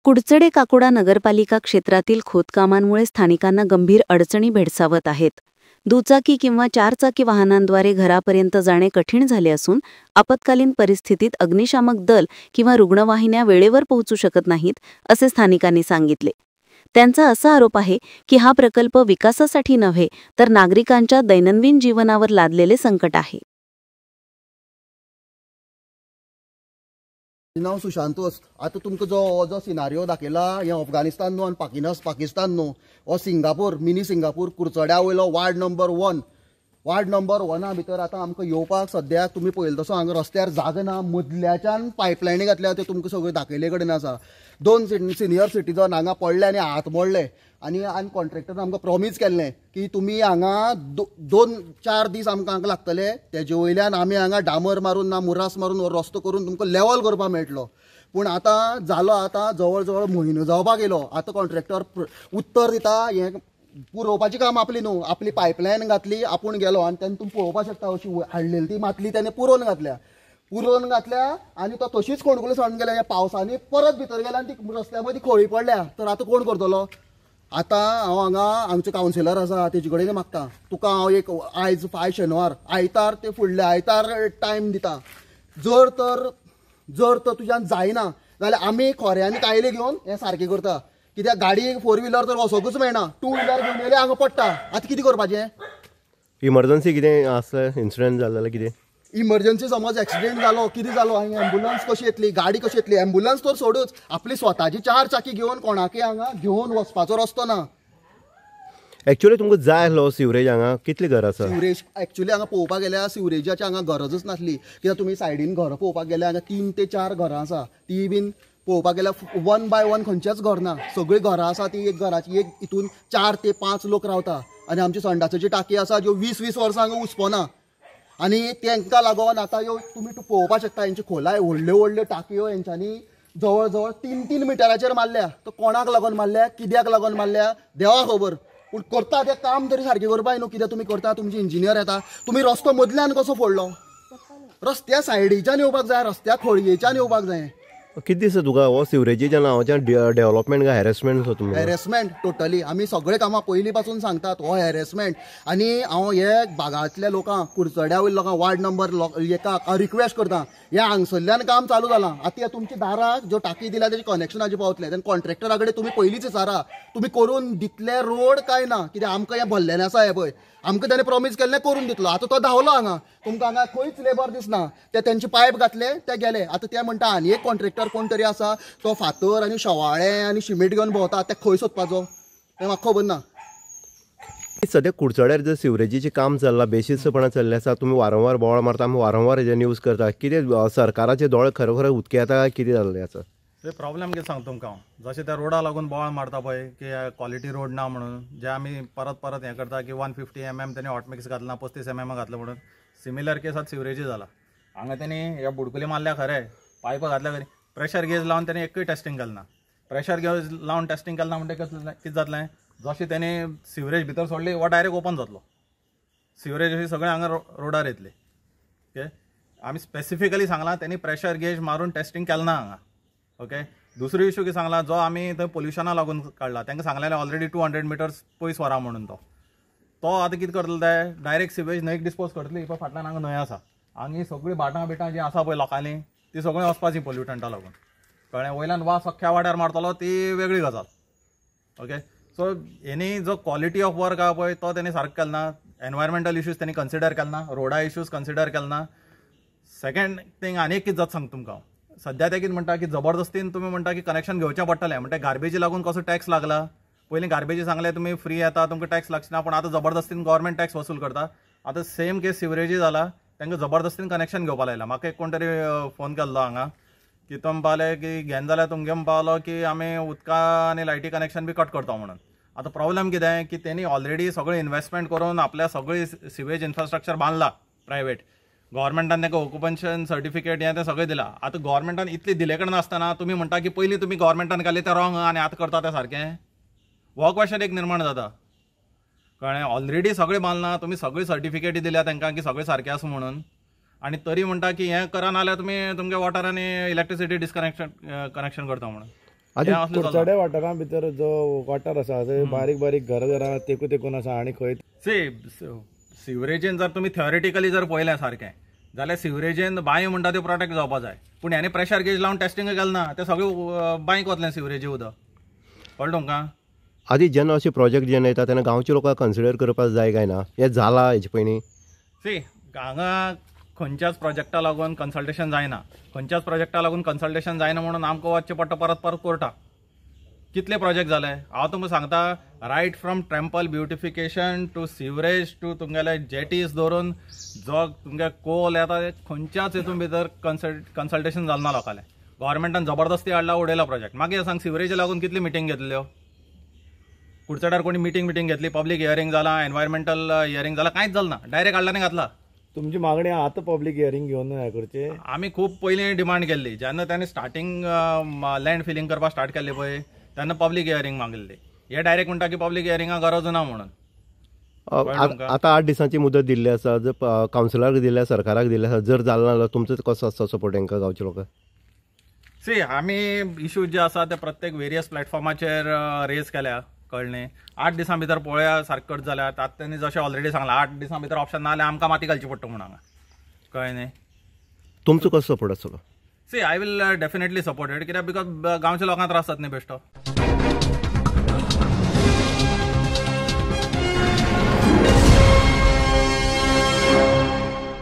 कुडचडे काकोडा नगरपालिका क्षेत्रातील खोदकामांमुळे स्थानिकांना गंभीर अडचणी भेडसावत आहेत. दुचाकी किंवा चारचाकी वाहनांद्वारे घरापर्यंत जाणे कठीण झाले असून आपत्कालीन परिस्थितीत अग्निशामक दल किंवा रुग्णवाहिन्या वेळेवर पोहोचू शकत नाहीत, असे स्थानिकांनी सांगितले. त्यांचा असा आरोप आहे की हा प्रकल्प विकासासाठी नव्हे तर नागरिकांच्या दैनंदिन जीवनावर लादलेले संकट आहे. नाव सुशांत वस्त. आता तुमकां जो सिनारिओ दाखयला हे अफगानिस्तान न्हू आनी पाकिस्तान न्हू, हो सिंगापूर, मिनी सिंगापूर कुडचड्या वयलो वार्ड नंबर 1. वार्ड नंबर 1 भितर आतां आमकां येवपाक सद्याक तुमी पळयलो तसो हांगा रस्त्यार जागा ना. मदल्याच्यान पायपलायनी घातल्या त्यो तुमकां सगळ्यो दाखयले कडेन आसा. 2 सिनियर सिटीजन हांगा पडले आनी हात मोडले आनी कॉन्ट्रॅक्टरान आमकां प्रॉमीस केल्लें की तुमी हांगा 2-4 दीस आमकां हांगा लागतले, तेजे वयल्यान आमी हांगा डामर मारून ना मुरास मारून हो रस्तो करून तुमकां लेवल करपाक मेळटलो. पूण आतां जालो, आतां जवळ जवळ म्हयनो जावपाक येयलो. आतां कॉन्ट्रॅक्टर उत्तर दिता हें पुरोवपाचें काम आपली न्हू, आपली पायपलायन घातली, आपूण गेलो आनी तेन्ना तुमी पळोवपाक शकता अशी हाडलेली ती मातली तेणे पुरोवन घातल्या आनी तो तशीच कोणकुले सण गेल्या. पावसांनी परत भितर गेल्या आनी ती रस्त्या मदीं खळी पडल्या. तर आतां कोण करतलो? आतां हांव हांगा आमचे कावन्सिलर आसा तेजे कडेन मागता, तुका हांव एक आयज 5 शेनवार आयतार ते फुडल्या आयतार टायम दिता. जर तर तुज्यान जायना जाल्यार आमी खोऱ्यांनी कायले घेवन हें सारकें करता. कित्याक गाडी 4 व्हिलर तर वसोंकूच मेळना, 2 व्हिलर घेवन येयले हांगा पडटा. आतां कितें करपाचें? इमर्जन्सी कितें आसलें, इन्सिडंट जालो जाल्यार कितें? इमर्जन्सी समज एक्सिडेंट जालो, कितें जालो, हांगा एम्बुलन्स कशी येतली, गाडी कशी येतली? एम्बुलन्स तर सोडूच, आपली स्वताची 4 चाकी घेवन कोणाकय हांगा घेवन वचपाचो रस्तो ना. एक्चुअली तुमकां जाय आसलो सिवरेज हांगा कितली घर आसा? सिवरेज एक्चुअली हांगा पळोवपाक गेल्यार सिवरेजाची हांगा गरजच नासली. कित्याक तुमी सायडीन घरां पळोवपाक गेल्यार हांगा 3 ते 4 घरां आसा. ती बीन पळोवपाक गेल्यार 1 बाय 1 खंयचेच घर ना. सगळीं घरां आसा ती एक घराची एक हितून 4 ते 5 लोक रावता. आनी आमची संडासाची टाकी आसा ज्यो 20-20 वर्सां हांगा हुस्पना. आनी तांकां लागून आतां ह्यो तुमी पळोवपाक शकता हेंची खोलाय व्हडल्यो व्हडल्यो टाकयो हेंच्यांनी जवळ जवळ 3-3 मिटराचेर मारल्या. तो कोणाक लागून मारल्या, कित्याक लागून मारल्या, देवा खबर. पूण करता तें काम तरी सारकें करपाक न्हू. कित्याक तुमी करता, तुमचे इंजिनियर येता, तुमी रस्तो मदल्यान कसो फोडलो? रस्त्या सायडीच्यान येवपाक जाय, रस्त्या खळयेच्यान येवपाक जाय. कितें दिसता तुका हो सिवरेजीच्या नांवाच्यान डेव्हलपमेंट काय हॅरेसमेंट आसा तुमी? Harassment totally. आमी सगळे कामां पयलीं पासून सांगतात हो हॅरेसमेंट. आनी हांव हे भागांतल्या लोकांक, कुडचड्या वयल्या लोकांक, वार्ड नंबर एका रिक्वेस्ट करता, हें हांगसरल्यान काम चालू जालां. आतां तुमच्या दाराक ज्यो टाकी दिल्या तेजे कनेक्शनाचे पावतले. तेन्ना कॉन्ट्रॅक्टरा कडेन तुमी पयलींच विचारा तुमी करून दितले रोड काय ना. कित्याक आमकां हें भरलेलें आसा. हें पळय आमकां ताणें प्रॉमीस केल्लें करून दितलो. आतां तो धांवलो हांगा, तुमकां हांगा खंयच लेबर दिसना. ते तेंचे पायप घातले, ते गेले. आतां ते म्हणटा आनी एक कॉन्ट्रॅक्टर कोण तरी आसा, तो फातर आनी शवाळे आनी सिमेंट घेवन भोंवता. ते खंय सोदपाचो तें म्हाका खबर ना. सद्या कुडचड्यार जर सिवरेजीचें काम चल्लां, बेशिस्तपणान चल्लें आसा, तुमी वारंवार बोवाळ मारता, आमी वारंवार हेजे न्यूज करता. कितें सरकाराचे दोळे खरोखर उदके येता काय कितें जाल्लें आसा? ते प्रॉब्लेम कितें सांगता तुमकां हांव. जशें त्या रोडा लागून बोवाळ मारता पळय की क्वॉलिटी रोड ना म्हणून, जे आमी परत हें करता की 150 mm तेणी हॉटमिक्स घातला, 35 mm घातलं म्हणून. सिमिलर केस आतां सिवरेजी जाला. हांगा तेणी ह्या बुडकुली मारल्या खरें, पायप घातल्या खरी, प्रेशर गेज लावन तेणी एकूय टेस्टिंग केलें ना. प्रेशर गेज लावन टेस्टिंग केलें ना म्हणटकीर कितें जातलें, जशें तेणी सिवरेज भितर सोडली वो डायरेक्ट ओपन जातलो. सिवरेज अशी सगळें हांगा रोडार येतले. ओके, आमी स्पेसिफिकली सांगलां तेणी प्रेशर गेज मारून टेस्टिंग केलें ना हांगा. ओके, दुसरो इश्यू कितें सांगला, जो आमी थंय पोल्युशना लागून काडला, तांकां सांगलेलें ऑलरेडी 200 मिटर्स पयस व्हरा म्हणून. तो आतां कितें करतलो, ते डायरेक्ट सिवेज न्हंयक डिस्पोज करतली. पळय फाटल्यान हांगा न्हंय आसा, हांगा सगळीं भाटां बिटां जीं आसा पळय लोकांनी, ती सगळीं वचपाची पोल्युटंटा लागून. कळ्ळें? वयल्यान वास अख्ख्या वाड्यार मारतलो, ती वेगळी गजाल. ओके, सो हेणी जो क्वॉलिटी ऑफ वर्क आहा पळय तो तेणी सारको केलो ना. एनवायरमेंटल इश्यूज तेणी कन्सिडर केलो ना, रोडा इश्यूज कन्सिडर केलो ना. सेकंड थिंग आनी एक कितें जाता सांगता तुमकां. सद्या ते कितें म्हणटा की जबरदस्तीन तुमी म्हणटा की कनेक्शन घेवचें पडटलें. म्हणटा गार्बेजी लागून कसो टॅक्स लागला. पयलीं गार्बेजी सांगलें तुमी फ्री येता, तुमकां टॅक्स लागचना, पूण आतां जबरदस्तीन गव्हर्मेंट टॅक्स वसूल करता. आतां सेम केस सिवरेजी जाला, तांकां जबरदस्तीन कनेक्शन घेवपा लायला. म्हाका एक कोण तरी फोन केल्लो हांगा की तो म्हणपाले की घेन जाल्यार तुमगे म्हणपालो की आमी उदका आनी लायटी कनेक्शन बी कट करता म्हणून. आतां प्रॉब्लेम कितें की तेणी ऑलरेडी सगळें इन्वेस्टमेंट करून आपल्या सगळी सिवेज इन्फ्रास्ट्रक्चर बांदला प्रायवेट. गव्हर्मेंटान तांकां ऑक्युपेशन सर्टिफिकेट हें तें सगळें दिलां. आतां गव्हर्मेंटान इतली दिले कडेन नासतना तुमी म्हणटा की पयलीं तुमी गव्हर्मेंटान केलें तें रॉंग आनी आतां करता तें सारकें. हो क्वेश्चन एक निर्माण जाता. कळ्ळें? ऑलरेडी सगळें बांदलां, तुमी सगळी सर्टिफिकेटी दिल्या तांकां की सगळें सारकें आसा म्हणून, आनी तरी म्हणटा की हें करा नाल्यार तुमी तुमगे वॉटर आनी इलेक्ट्रिसिटी डिस्कनेक्शन कनेक्शन करता म्हणून. कुडचड्या वाठारा भितर जो वाठार आसा थंय बारीक बारीक घरां तेकून आसा आनी खंय सिवरेजीन जर तुम्ही थियोरिटिकली जर पळयलें सारकें जाल्यार सिवरेजीन बांयो म्हणटा त्यो प्रोटेक्ट जावपा जाय, पूण ह्यांनी प्रेशर गेज लावन टेस्टिंग केलें ना, ते सगळें बांयक वतलें सिवरेजी उदक. कळ्ळें तुमकां? आदी जेन्ना अशे प्रोजेक्ट जेन्ना येता तेन्ना गांवच्या लोकांक कन्सिडर करपाक जाय काय ना, हें जाला हेजे पयलीं? हांगा खंयच्याच प्रोजेक्टा लागून कन्सल्टेशन जायना, खंयच्याच प्रोजेक्टा लागून कन्सल्टेशन जायना म्हणून आमकां वचचें पडटा परत कोर्टाक. कितले प्रोजेक्ट जाले हांव तुमकां सांगता, right from temple beautification to sewerage to तुमगेले जेटीज धरून जो तुमगे कोल येता खंयच्याच हितून भितर कन्सल्टेशन जालें ना लोकांलें. गव्हर्मेंटान जबरदस्ती हाडला, उडयला प्रोजेक्ट. मागीर सांग सिवरेजी लागून कितली मिटींग घेतल्यो? कुडचड्यार कोणी मिटींग घेतली, पब्लीक हियरींग जाला, एनवायरमेंटल हियरींग जाला, कांयच जालें ना. डायरेक्ट हाडला आनी घातला. तुमची मागणी आतां पब्लीक हियरींग घेवन हें करचे? आमी खूब पयलीं डिमांड केल्ली. जेन्ना तांणी स्टार्टींग लँड फिलींग करपाक स्टार्ट केल्ली पळय तेन्ना पब्लीक हियरींग मागिल्ली. हे डायरेक्ट म्हणटा की पब्लीक हियरिंगाक गरज ना म्हणून. आतां 8 दिसांची मुदत दिल्ली आसा, जर कावन्सिलराक दिल्या, सरकाराक दिल्या आसा, जर जालें ना जाल्यार तुमचो कसो आसता सपोर्ट हांकां गांवच्या लोकांक? आमी इश्यूज जे आसा ते प्रत्येक वेरियस प्लॅटफॉर्माचेर रेज केल्या. कळ्ळें? 8 दिसां भितर पळोवया सारकें करत जाल्यार. आतां तेणी जशें ऑलरेडी सांगलां 8 दिसां भितर ऑप्शन ना जाल्यार आमकां माती घालची पडटा म्हणून हांगा. कळ्ळें न्ही? तुमचो कसो सपोर्ट आसतलो? I will definitely support it, कित्याक बिकॉज गांवच्या लोकांक त्रास जाता न्ही बेश्टो.